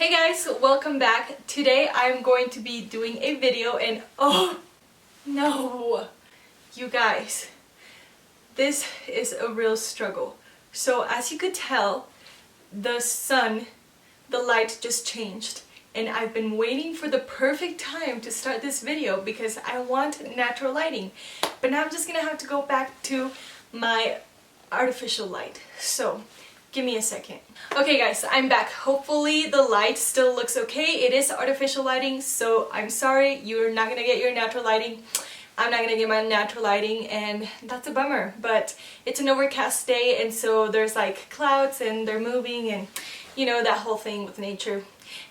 Hey guys, welcome back. Today I'm going to be doing a video and oh no, you guys, this is a real struggle. So as you could tell, the light just changed and I've been waiting for the perfect time to start this video because I want natural lighting. But now I'm just gonna have to go back to my artificial light. So give me a second. Okay guys, I'm back. Hopefully the light still looks okay. It is artificial lighting, so I'm sorry, you're not gonna get your natural lighting. I'm not gonna get my natural lighting and that's a bummer, but it's an overcast day and so there's like clouds and they're moving and you know that whole thing with nature.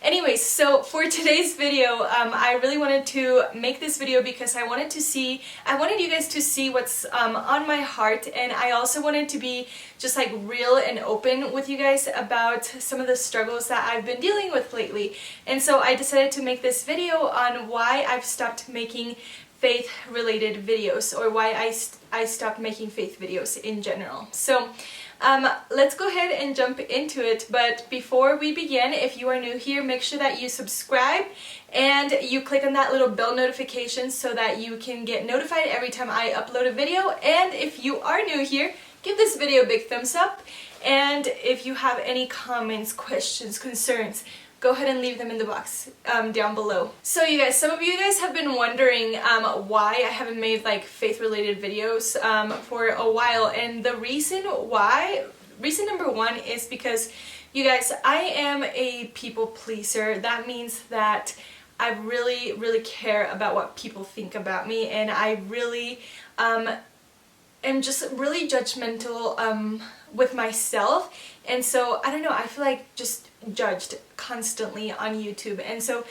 Anyways, so for today's video, I really wanted to make this video because I wanted you guys to see what's on my heart, and I also wanted to be just like real and open with you guys about some of the struggles that I've been dealing with lately. And so I decided to make this video on why I've stopped making faith-related videos, or why I stopped making faith videos in general. So let's go ahead and jump into it, but before we begin, if you are new here, make sure that you subscribe and you click on that little bell notification so that you can get notified every time I upload a video. And if you are new here, give this video a big thumbs up, and if you have any comments, questions, concerns, go ahead and leave them in the box down below. So you guys, some of you guys have been wondering why I haven't made like faith-related videos for a while, and the reason number one is because, you guys, I am a people pleaser. That means that I really care about what people think about me, and I really am just really judgmental with myself. And so I don't know, I feel like just judged constantly on YouTube, and so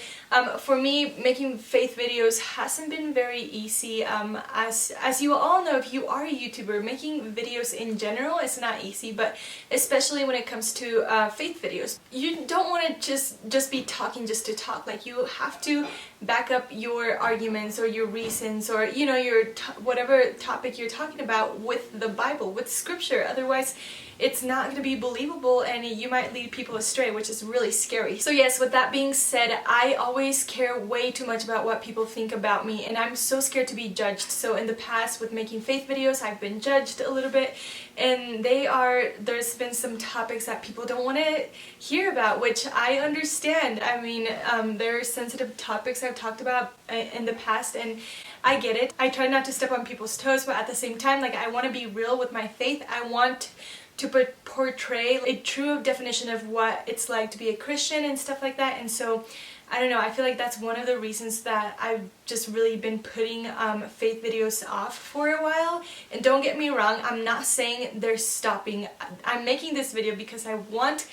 for me, making faith videos hasn't been very easy. As you all know, if you are a YouTuber, making videos in general is not easy, but especially when it comes to faith videos, you don't want to just be talking just to talk. Like, you have to back up your arguments or your reasons, or you know, your whatever topic you're talking about with the Bible, with scripture. Otherwise it's not going to be believable and you might lead people astray, which is really scary. So yes, with that being said, I always care way too much about what people think about me, and I'm so scared to be judged. So in the past, with making faith videos, I've been judged a little bit, and there's been some topics that people don't want to hear about, which I understand. I mean, there are sensitive topics I've talked about in the past, and I get it. I try not to step on people's toes, but at the same time, like, I want to be real with my faith. I want to portray a true definition of what it's like to be a Christian and stuff like that. And so I don't know, I feel like that's one of the reasons that I've just really been putting faith videos off for a while. And don't get me wrong, I'm not saying they're stopping. I'm making this video because I want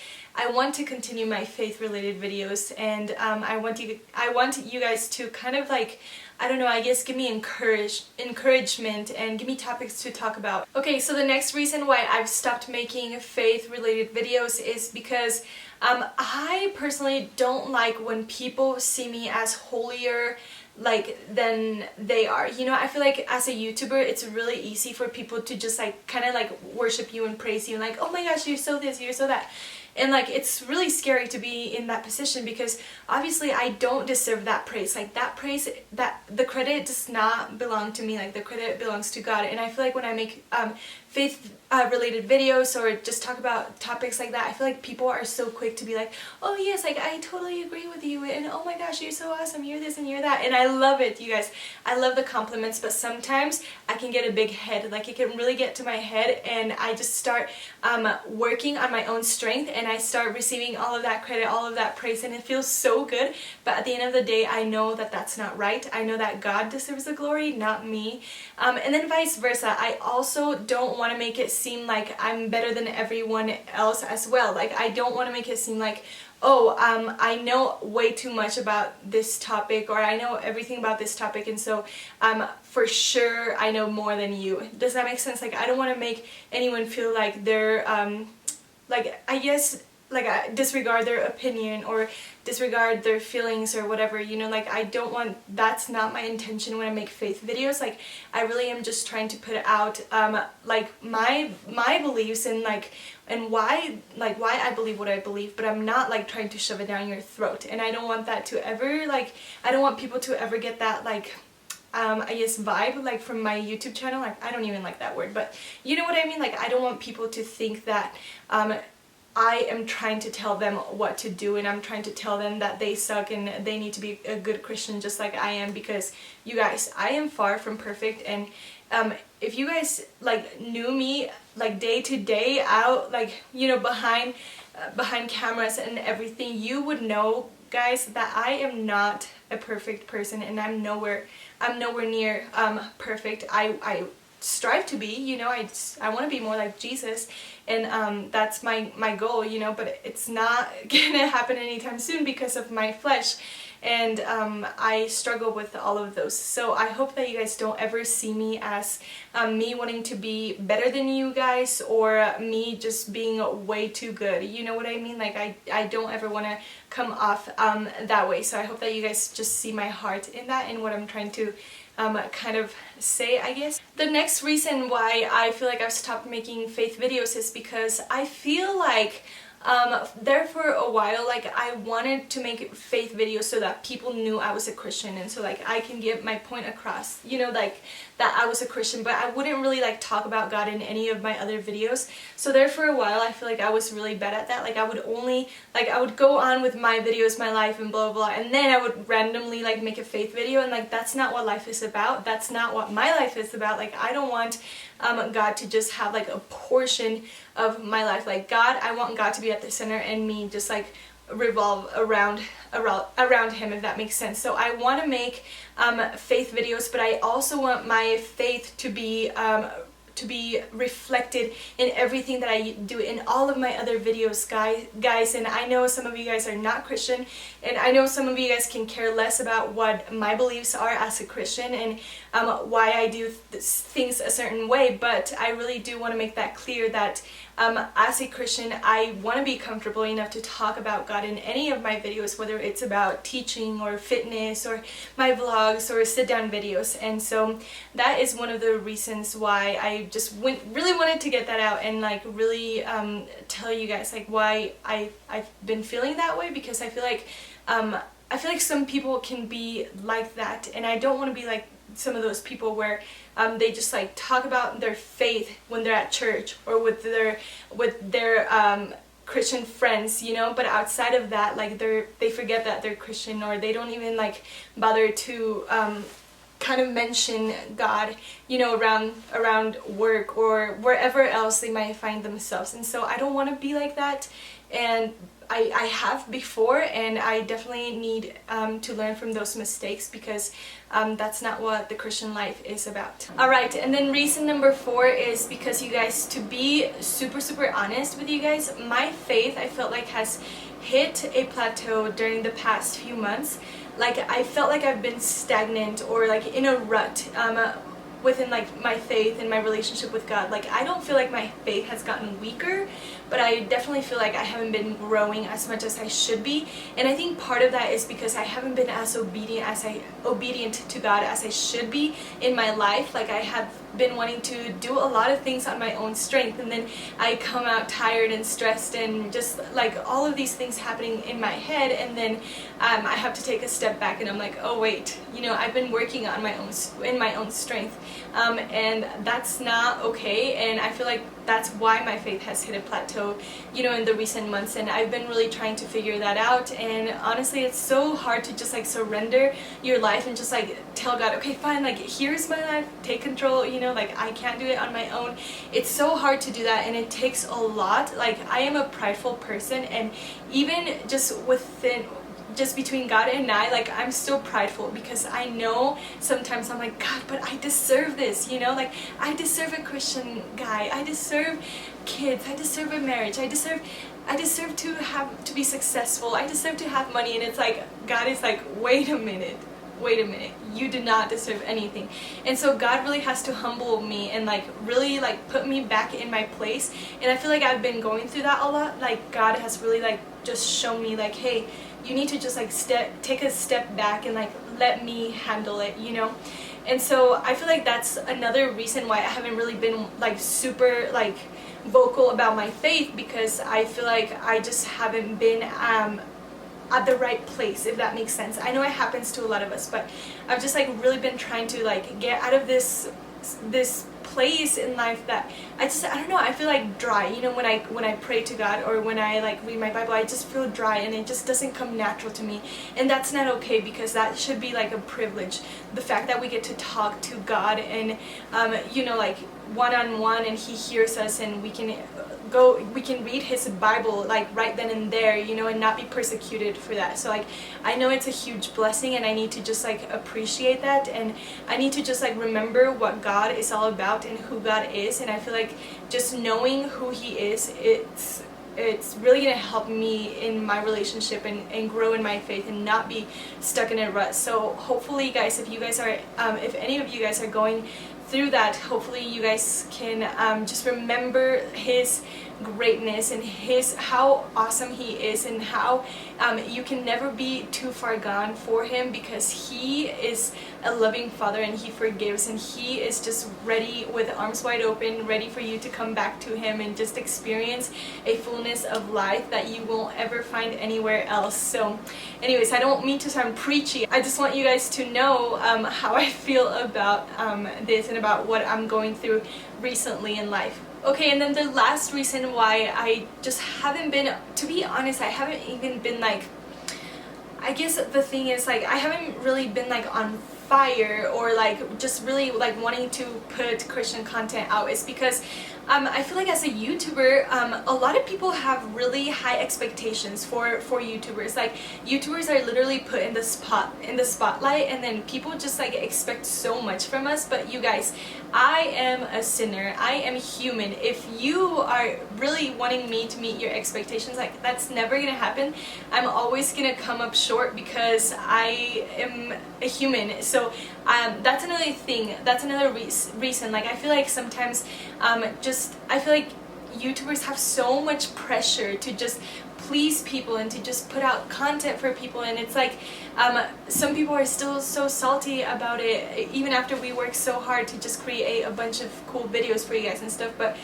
to continue my faith-related videos, and I want you guys to kind of like, I don't know, I guess give me encouragement and give me topics to talk about. Okay, so the next reason why I've stopped making faith-related videos is because I personally don't like when people see me as holier than they are. You know, I feel like as a YouTuber, it's really easy for people to just like kind of like worship you and praise you and like, oh my gosh, you're so this, you're so that. And like, it's really scary to be in that position because obviously I don't deserve that praise. Like, that praise, that the credit does not belong to me. Like, the credit belongs to God. And I feel like when I make faith related videos or just talk about topics like that, I feel like people are so quick to be like, oh yes, like I totally agree with you, and oh my gosh, you're so awesome, you're this and you're that. And I love it, you guys. I love the compliments, but sometimes I can get a big head. Like, it can really get to my head, and I just start working on my own strength, and I start receiving all of that credit, all of that praise, and it feels so good. But at the end of the day, I know that that's not right. I know that God deserves the glory, not me. And then vice versa. I also don't want to make it seem like I'm better than everyone else as well. Like, I don't want to make it seem like, oh, I know way too much about this topic, or I know everything about this topic, and so for sure I know more than you. Does that make sense? Like, I don't want to make anyone feel like they're like, I guess I disregard their opinion or disregard their feelings or whatever, you know, like I don't want, that's not my intention when I make faith videos. Like I really am just trying to put out like my beliefs and why I believe what I believe, but I'm not like trying to shove it down your throat. And I don't want that to ever, like, I don't want people to ever get that like I guess vibe like from my YouTube channel. Like I don't even like that word, but you know what I mean. Like I don't want people to think that I am trying to tell them what to do and I'm trying to tell them that they suck and they need to be a good Christian just like I am, because you guys, I am far from perfect. And if you guys like knew me like day to day out, like, you know, behind cameras and everything, you would know, guys, that I am not a perfect person, and I'm nowhere near perfect. I strive to be, you know, I want to be more like Jesus, and that's my goal, you know, but it's not gonna happen anytime soon because of my flesh. And I struggle with all of those. So I hope that you guys don't ever see me as me wanting to be better than you guys, or me just being way too good. You know what I mean? Like I don't ever want to come off that way. So I hope that you guys just see my heart in that and what I'm trying to kind of say, I guess. The next reason why I feel like I've stopped making faith videos is because I feel like there for a while, like I wanted to make faith videos so that people knew I was a Christian, and so like I can get my point across, you know, like that I was a Christian, but I wouldn't really like talk about God in any of my other videos. So there for a while I feel like I was really bad at that. Like I would only, like I would go on with my videos, my life and blah blah, and then I would randomly like make a faith video, and like that's not what life is about. That's not what my life is about. Like I don't want God to just have like a portion of my life. Like God, I want God to be at the center and me just like revolve around him, if that makes sense. So I want to make faith videos, but I also want my faith to be reflected in everything that I do, in all of my other videos, guys. And I know some of you guys are not Christian, and I know some of you guys can care less about what my beliefs are as a Christian and why I do things a certain way, but I really do want to make that clear that as a Christian, I want to be comfortable enough to talk about God in any of my videos, whether it's about teaching or fitness or my vlogs or sit-down videos. And so that is one of the reasons why I just really wanted to get that out and like really tell you guys like why I've been feeling that way, because I feel like some people can be like that, and I don't want to be like some of those people where they just like talk about their faith when they're at church or with their Christian friends, you know, but outside of that, like they forget that they're Christian, or they don't even like bother to kind of mention God, you know, around work or wherever else they might find themselves. And so I don't want to be like that, and I have before, and I definitely need to learn from those mistakes, because that's not what the Christian life is about. Alright, and then reason number 4 is because, you guys, to be super honest with you guys, my faith, I felt like, has hit a plateau during the past few months. Like I felt like I've been stagnant or like in a rut within like my faith and my relationship with God. Like I don't feel like my faith has gotten weaker, but I definitely feel like I haven't been growing as much as I should be. And I think part of that is because I haven't been as obedient to God as I should be in my life. Like I have been wanting to do a lot of things on my own strength, and then I come out tired and stressed and just like all of these things happening in my head, and then I have to take a step back and I'm like, oh wait, you know, I've been working on my own strength, and that's not okay. And I feel like that's why my faith has hit a plateau, you know, in the recent months, and I've been really trying to figure that out. And honestly, it's so hard to just like surrender your life and just like tell God, okay, fine, like here's my life, take control, you know, like I can't do it on my own. It's so hard to do that, and it takes a lot. Like I am a prideful person, and even just between God and I, like I'm still prideful, because I know sometimes I'm like, God, but I deserve this, you know, like I deserve a Christian guy, I deserve kids, I deserve a marriage, I deserve to be successful, I deserve to have money. And it's like God is like, wait a minute, wait a minute, you do not deserve anything. And so God really has to humble me and like really like put me back in my place. And I feel like I've been going through that a lot. Like God has really like just shown me like, hey, you need to just like take a step back and like let me handle it, you know. And so I feel like that's another reason why I haven't really been like super like vocal about my faith, because I feel like I just haven't been at the right place, if that makes sense. I know it happens to a lot of us, but I've just like really been trying to like get out of this place in life that I don't know, I feel like dry, you know, when I pray to God or when I like read my Bible, I just feel dry and it just doesn't come natural to me. And that's not okay, because that should be like a privilege, the fact that we get to talk to God and you know, like one-on-one, and He hears us and we can read His Bible like right then and there, you know, and not be persecuted for that. So like I know it's a huge blessing, and I need to just like appreciate that, and I need to just like remember what God is all about and who God is. And I feel like just knowing who He is, it's really gonna help me in my relationship and grow in my faith and not be stuck in a rut. So hopefully guys, if you guys are if any of you guys are going through that, hopefully you guys can just remember His greatness and how awesome He is, and how you can never be too far gone for Him, because He is a loving Father and He forgives, and He is just ready with arms wide open, ready for you to come back to Him and just experience a fullness of life that you won't ever find anywhere else. So anyways, I don't mean to sound preachy, I just want you guys to know how I feel about this and about what I'm going through recently in life. Okay, and then the last reason why I just haven't been, to be honest, I haven't even been like, I guess the thing is like, I haven't really been like on fire or like just really like wanting to put Christian content out, is because I feel like as a YouTuber, a lot of people have really high expectations for YouTubers. Like YouTubers are literally put in the spotlight, and then people just like expect so much from us. But you guys, I am a sinner. I am human. If you are really wanting me to meet your expectations, like that's never gonna happen. I'm always gonna come up short because I am a human. So that's another thing. That's another reason. Like I feel like sometimes I feel like YouTubers have so much pressure to just please people and to just put out content for people, and it's like some people are still so salty about it even after we work so hard to just create a bunch of cool videos for you guys and stuff. But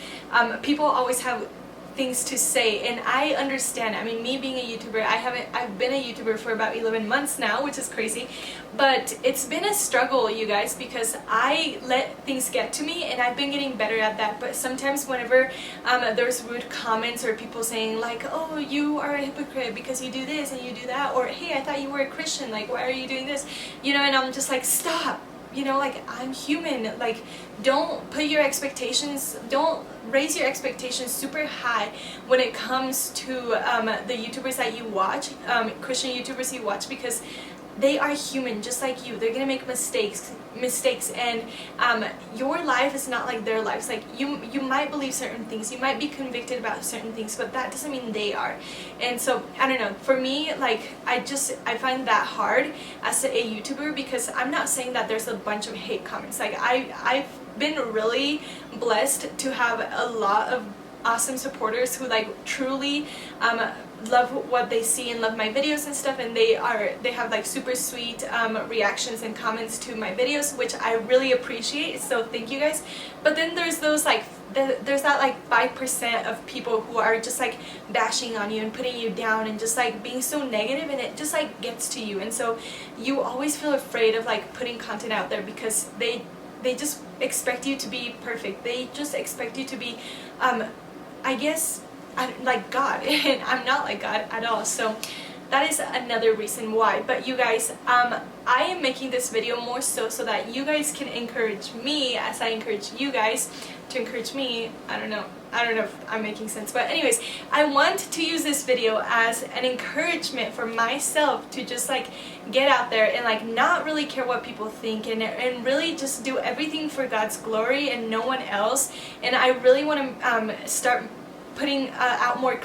people always have things to say, and I understand. I mean, me being a YouTuber, I've been a YouTuber for about 11 months now, which is crazy, but it's been a struggle, you guys, because I let things get to me, and I've been getting better at that. But sometimes whenever there's rude comments or people saying like, oh, you are a hypocrite because you do this and you do that, or hey, I thought you were a Christian, like why are you doing this, you know, and I'm just like, stop. You know, like I'm human. Like don't raise your expectations super high when it comes to the YouTubers that you watch, Christian YouTubers you watch, because they are human just like you. They're gonna make mistakes, and your life is not like their lives. Like you might believe certain things, you might be convicted about certain things, but that doesn't mean they are. And so I don't know, for me, like I find that hard as a YouTuber, because I'm not saying that there's a bunch of hate comments. Like I've been really blessed to have a lot of awesome supporters who like truly love what they see and love my videos and stuff, and they have like super sweet reactions and comments to my videos, which I really appreciate, so thank you guys. But then there's those like there's that like 5% of people who are just like bashing on you and putting you down and just like being so negative, and it just like gets to you. And so you always feel afraid of like putting content out there, because they just expect you to be perfect. They just expect you to be I guess like God, and I'm not like God at all. So that is another reason why. But you guys, I am making this video more so that you guys can encourage me as I encourage you guys to encourage me. I don't know if I'm making sense, but anyways, I want to use this video as an encouragement for myself to just like get out there and like not really care what people think, and really just do everything for God's glory and no one else. And I really want to start putting out more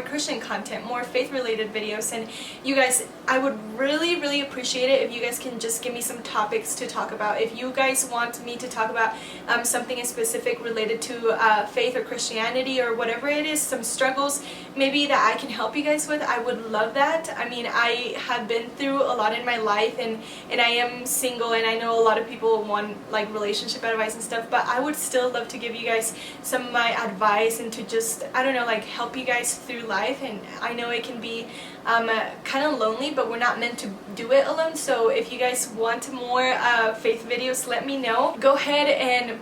Christian content, more faith-related videos. And you guys, I would really appreciate it if you guys can just give me some topics to talk about. If you guys want me to talk about something in specific related to faith or Christianity or whatever it is, some struggles maybe that I can help you guys with, I would love that. I mean, I have been through a lot in my life, and I am single, and I know a lot of people want like relationship advice and stuff, but I would still love to give you guys some of my advice and to just, I don't know, like help you guys through life. And I know it can be kind of lonely, but we're not meant to do it alone. So if you guys want more faith videos, let me know. Go ahead and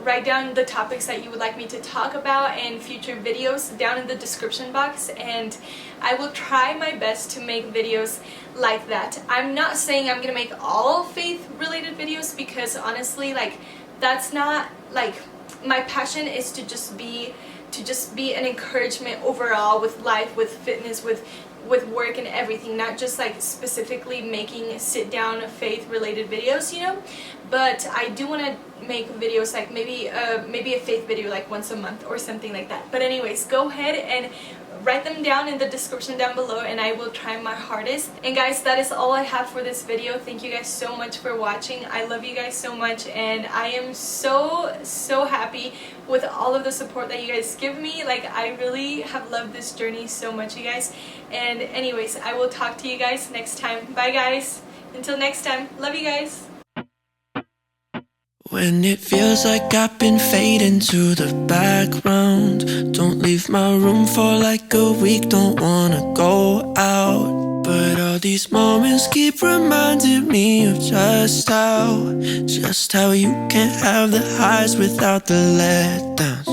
write down the topics that you would like me to talk about in future videos down in the description box, and I will try my best to make videos like that. I'm not saying I'm gonna make all faith related videos, because honestly, like, that's not like my passion. Is to just be an encouragement overall with life, with fitness, with work and everything, not just like specifically making sit down faith related videos, you know. But I do want to make videos like maybe a faith video like once a month or something like that. But anyways, go ahead and write them down in the description down below, and I will try my hardest. And guys, that is all I have for this video. Thank you guys so much for watching. I love you guys so much, and I am so happy with all of the support that you guys give me. Like, I really have loved this journey so much, you guys. And anyways, I will talk to you guys next time. Bye guys, until next time, love you guys. When it feels like I've been fading to the background, don't leave my room for like a week, don't wanna go out. But all these moments keep reminding me of just how you can't have the highs without the letdowns.